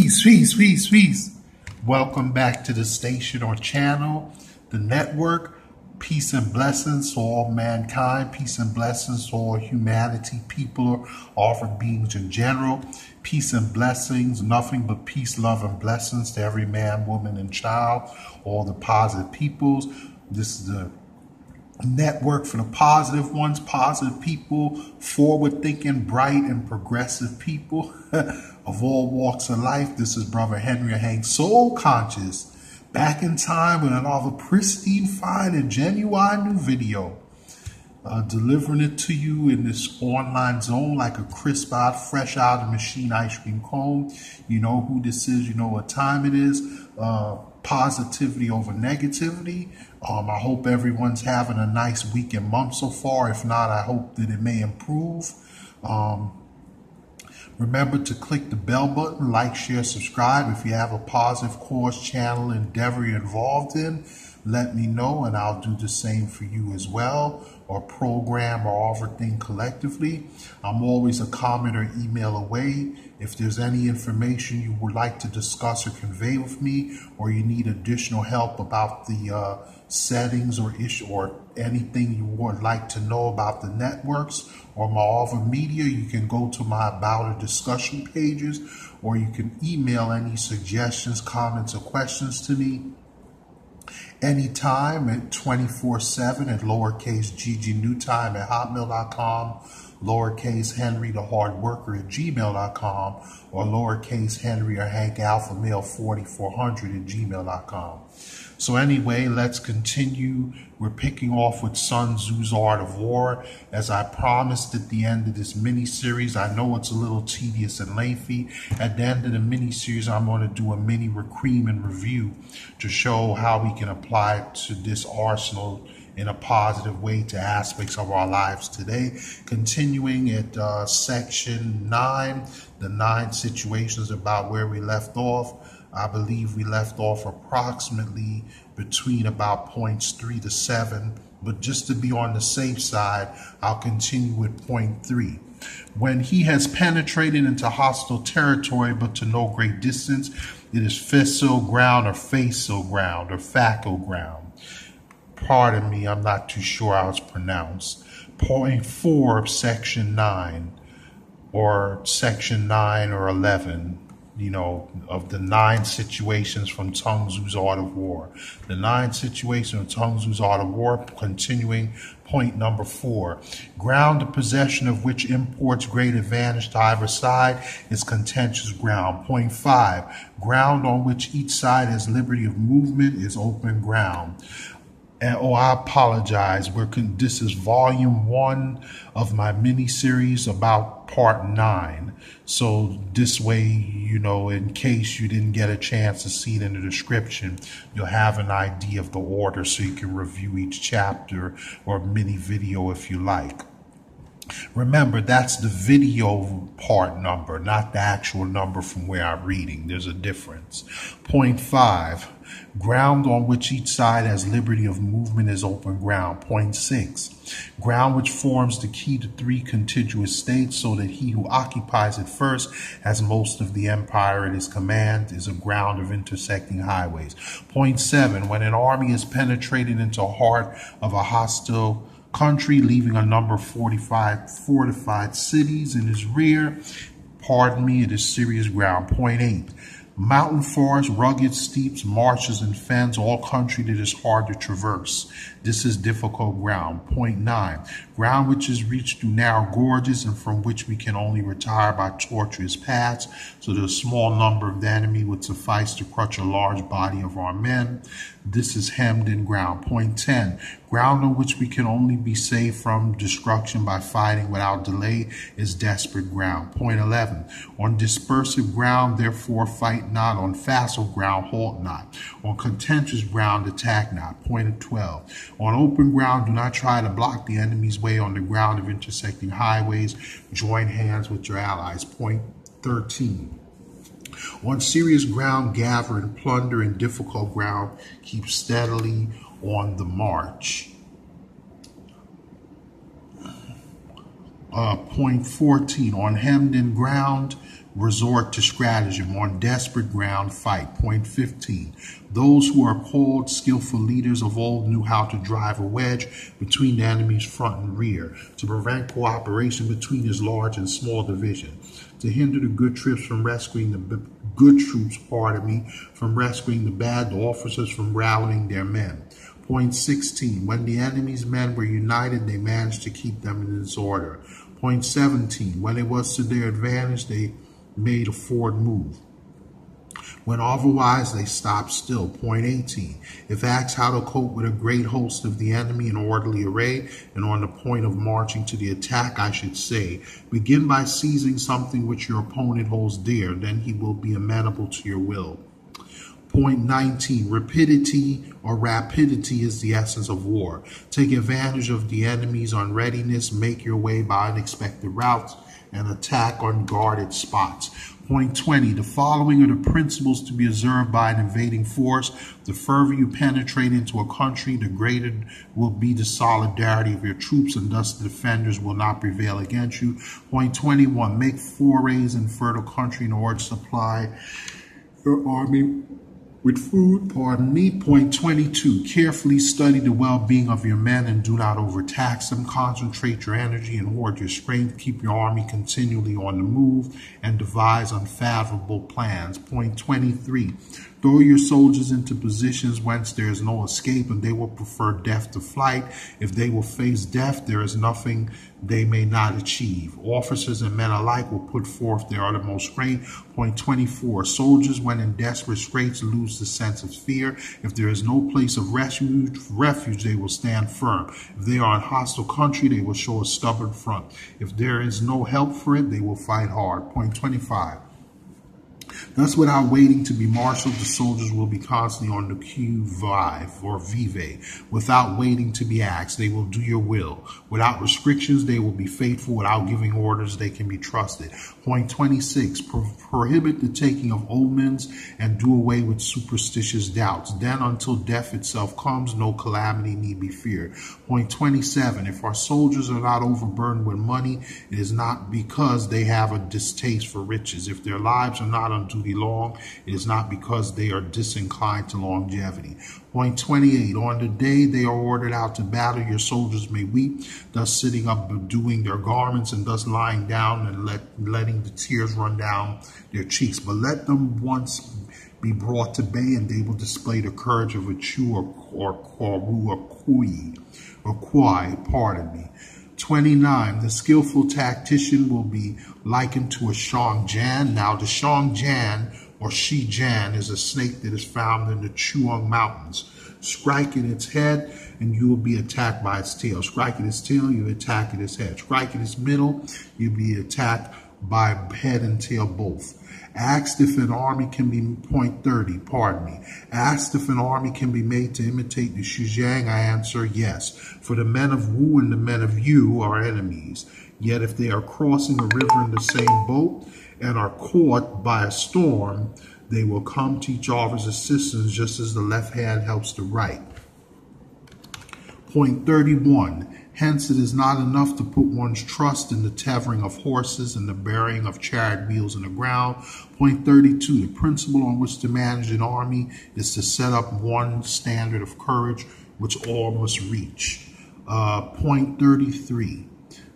Peace. Welcome back to the station or channel, the network. Peace and blessings to all mankind. Peace and blessings to all humanity, people, all for beings in general. Peace and blessings, nothing but peace, love, and blessings to every man, woman, and child, all the positive peoples. This is the network for the positive ones, positive people, forward-thinking, bright, and progressive people of all walks of life. This is Brother Henry Against, soul conscious, back in time with another pristine, fine, and genuine new video. Delivering it to you in this online zone like a crisp out, fresh out of machine ice cream cone. You know who this is, you know what time it is. Positivity over negativity. I hope everyone's having a nice week and month so far. If not, I hope that it may improve. Remember to click the bell button, like, share, subscribe. If you have a positive cause, channel, endeavor you're involved in, let me know and I'll do the same for you as well, or program or offer thing collectively. I'm always a comment or email away. If there's any information you would like to discuss or convey with me, or you need additional help about the settings or issue or anything you would like to know about the networks or my other media, you can go to my about or discussion pages, or you can email any suggestions, comments, or questions to me anytime at 24/7 at lowercase ggNewtime at hotmail.com, lowercase henrythehardworker at gmail.com, or lowercase Henry or Hank Alpha Male 4400 at gmail.com. So anyway, let's continue. We're picking off with Sun Tzu's Art of War. As I promised at the end of this mini-series, I know it's a little tedious and lengthy. At the end of the mini-series, I'm going to do a mini recream and review to show how we can apply it to this arsenal in a positive way to aspects of our lives today. Continuing at section 9, the 9 situations about where we left off. I believe we left off approximately between about points 3 to 7, but just to be on the safe side, I'll continue with point 3. When he has penetrated into hostile territory, but to no great distance, it is facile ground or facile ground or facile ground. Pardon me, I'm not too sure how it's pronounced. Point 4 of section 9, or section 9 or 11. You know, of the 9 situations from Sun Tzu's Art of War. The 9 situations of Sun Tzu's Art of War, continuing point number 4. Ground the possession of which imports great advantage to either side is contentious ground. Point 5. Ground on which each side has liberty of movement is open ground. And, I apologize. This is volume 1 of my mini-series about part 9. So this way, you know, in case you didn't get a chance to see it in the description, you'll have an idea of the order so you can review each chapter or mini video if you like. Remember, that's the video part number, not the actual number from where I'm reading. There's a difference. Point 5. Ground on which each side has liberty of movement is open ground. Point 6. Ground which forms the key to 3 contiguous states so that he who occupies it first has most of the empire at his command is a ground of intersecting highways. Point 7. When an army is penetrated into the heart of a hostile country, leaving a number of fortified cities in his rear, pardon me, it is serious ground. Point 8. Mountain forests, rugged steeps, marshes, and fens, all country that is hard to traverse. This is difficult ground. Point 9. Ground which is reached through narrow gorges and from which we can only retire by tortuous paths, so that a small number of the enemy would suffice to crush a large body of our men. This is hemmed in ground. Point 10. Ground on which we can only be saved from destruction by fighting without delay is desperate ground. Point 11. On dispersive ground, therefore, fight not. On facile ground, halt not. On contentious ground, attack not. Point 12. On open ground, do not try to block the enemy's way on the ground of intersecting highways. Join hands with your allies. Point 13. On serious ground, gather and plunder. In difficult ground, keep steadily on the march. Point 14. On hemmed in ground, resort to stratagem. On desperate ground, fight. Point 15. Those who are called skillful leaders of old knew how to drive a wedge between the enemy's front and rear, to prevent cooperation between his large and small division, to hinder the good troops from rescuing the from rescuing the bad, the officers from rallying their men. Point 16. When the enemy's men were united, they managed to keep them in disorder. Point 17. When it was to their advantage, they made a forward move. When otherwise, they stopped still. Point 18. If asked how to cope with a great host of the enemy in orderly array and on the point of marching to the attack, I should say, begin by seizing something which your opponent holds dear, then he will be amenable to your will. Point 19. Rapidity is the essence of war. Take advantage of the enemy's unreadiness, make your way by unexpected routes, and attack unguarded spots. Point 20. The following are the principles to be observed by an invading force. The further you penetrate into a country, the greater will be the solidarity of your troops, and thus the defenders will not prevail against you. Point 21. Make forays in fertile country in order to supply your army with food. Point 22. Carefully study the well-being of your men and do not overtax them. Concentrate your energy and hoard your strength. Keep your army continually on the move and devise unfathomable plans. Point 23. Throw your soldiers into positions whence there is no escape, and they will prefer death to flight. If they will face death, there is nothing they may not achieve. Officers and men alike will put forth their uttermost strength. Point 24. Soldiers, when in desperate straits, lose the sense of fear. If there is no place of refuge, they will stand firm. If they are in hostile country, they will show a stubborn front. If there is no help for it, they will fight hard. Point 25. Thus, without waiting to be marshaled, the soldiers will be constantly on the qui vive or vive. Without waiting to be asked, they will do your will. Without restrictions, they will be faithful. Without giving orders, they can be trusted. Point 26. Prohibit the taking of omens and do away with superstitious doubts. Then, until death itself comes, no calamity need be feared. Point 27. If our soldiers are not overburdened with money, it is not because they have a distaste for riches. If their lives are not unduly long, it is not because they are disinclined to longevity. Point 28. On the day they are ordered out to battle, your soldiers may weep, thus sitting up, bedewing their garments, and thus lying down and letting the tears run down their cheeks. But let them once be brought to bay, and they will display the courage of a Chu or Kwai, pardon me. 29. The skillful tactician will be likened to a Shangjan. Now, the Shangjan or Shijan is a snake that is found in the Chuang Mountains. Strike at its head, and you will be attacked by its tail. Strike at its tail, you attack at its head. Strike at its middle, you'll be attacked by head and tail both. Asked if an army can be, point 30, pardon me. Asked if an army can be made to imitate the Shuzhang, I answer yes. For the men of Wu and the men of Yu are enemies. Yet if they are crossing a river in the same boat and are caught by a storm, they will come to each other's assistance just as the left hand helps the right. Point 31. Hence, it is not enough to put one's trust in the tethering of horses and the burying of chariot wheels in the ground. Point 32. The principle on which to manage an army is to set up one standard of courage which all must reach. Point 33.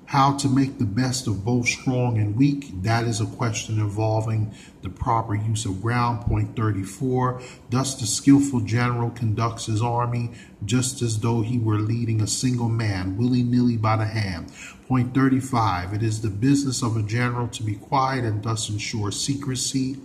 How to make the best of both strong and weak. That is a question involving the proper use of ground. Point 34. Thus the skillful general conducts his army just as though he were leading a single man, willy-nilly by the hand. Point 35. It is the business of a general to be quiet and thus ensure secrecy,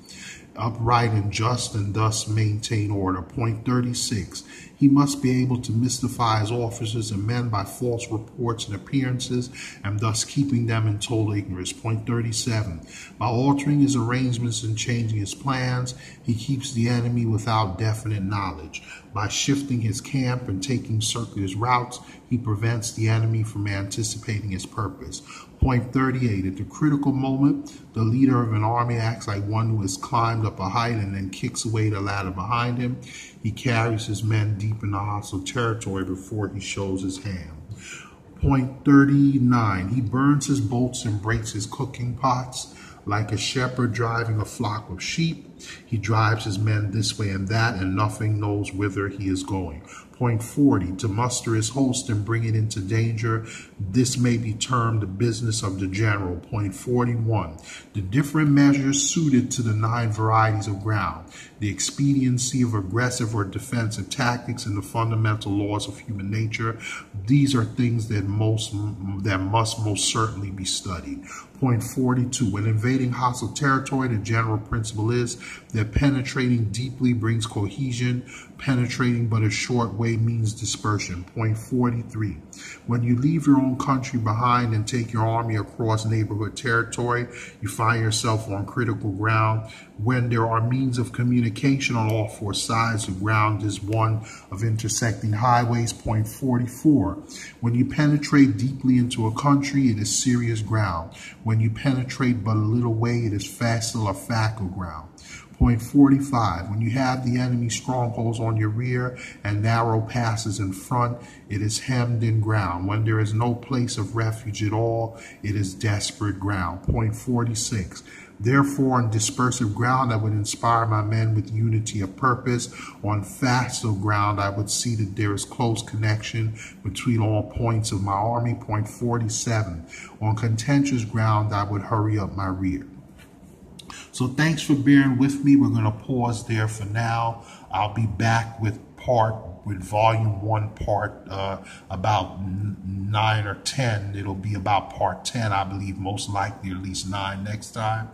upright and just, and thus maintain order. Point 36. He must be able to mystify his officers and men by false reports and appearances, and thus keeping them in total ignorance. Point 37. By altering his arrangements and changing his plans, he keeps the enemy without definite knowledge. By shifting his camp and taking circuitous routes, he prevents the enemy from anticipating his purpose. Point 38. At the critical moment, the leader of an army acts like one who has climbed up a height and then kicks away the ladder behind him. He carries his men deep into hostile territory before he shows his hand. Point 39. He burns his boats and breaks his cooking pots. Like a shepherd driving a flock of sheep, he drives his men this way and that, and nothing knows whither he is going. Point 40, to muster his host and bring it into danger. This may be termed the business of the general. Point 41, the different measures suited to the 9 varieties of ground, the expediency of aggressive or defensive tactics, and the fundamental laws of human nature. These are things that must most certainly be studied. Point 42, when invading hostile territory, the general principle is that penetrating deeply brings cohesion. Penetrating but a short way means dispersion. Point 43, when you leave your own country behind and take your army across neighborhood territory, you find yourself on critical ground. When there are means of communication on all 4 sides, the ground is one of intersecting highways. Point 44, when you penetrate deeply into a country, it is serious ground. When you penetrate but a little way, it is facile or facile ground. Point 45, when you have the enemy strongholds on your rear and narrow passes in front, it is hemmed in ground. When there is no place of refuge at all, it is desperate ground. Point 46, therefore on dispersive ground I would inspire my men with unity of purpose. On facile ground I would see that there is close connection between all points of my army. Point 47, on contentious ground I would hurry up my rear. So thanks for bearing with me. We're going to pause there for now. I'll be back with volume 1, part about 9 or 10. It'll be about part 10, I believe, most likely, at least 9 next time.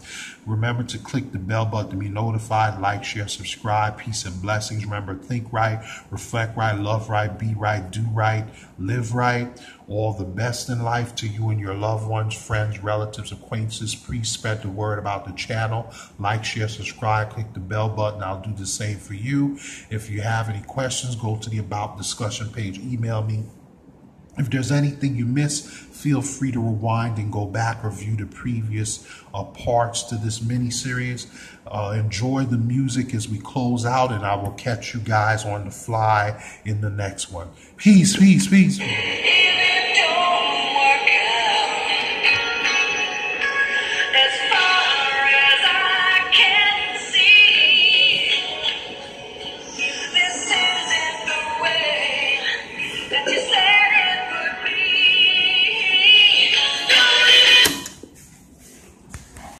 Remember to click the bell button to be notified. Like, share, subscribe. Peace and blessings. Remember, think right, reflect right, love right, be right, do right, live right. All the best in life to you and your loved ones, friends, relatives, acquaintances. Please spread the word about the channel. Like, share, subscribe, click the bell button. I'll do the same for you. If you have any questions, go to the About discussion page. Email me. If there's anything you missed, feel free to rewind and go back or view the previous parts to this mini-series. Enjoy the music as we close out, and I will catch you guys on the fly in the next one. Peace, peace, peace.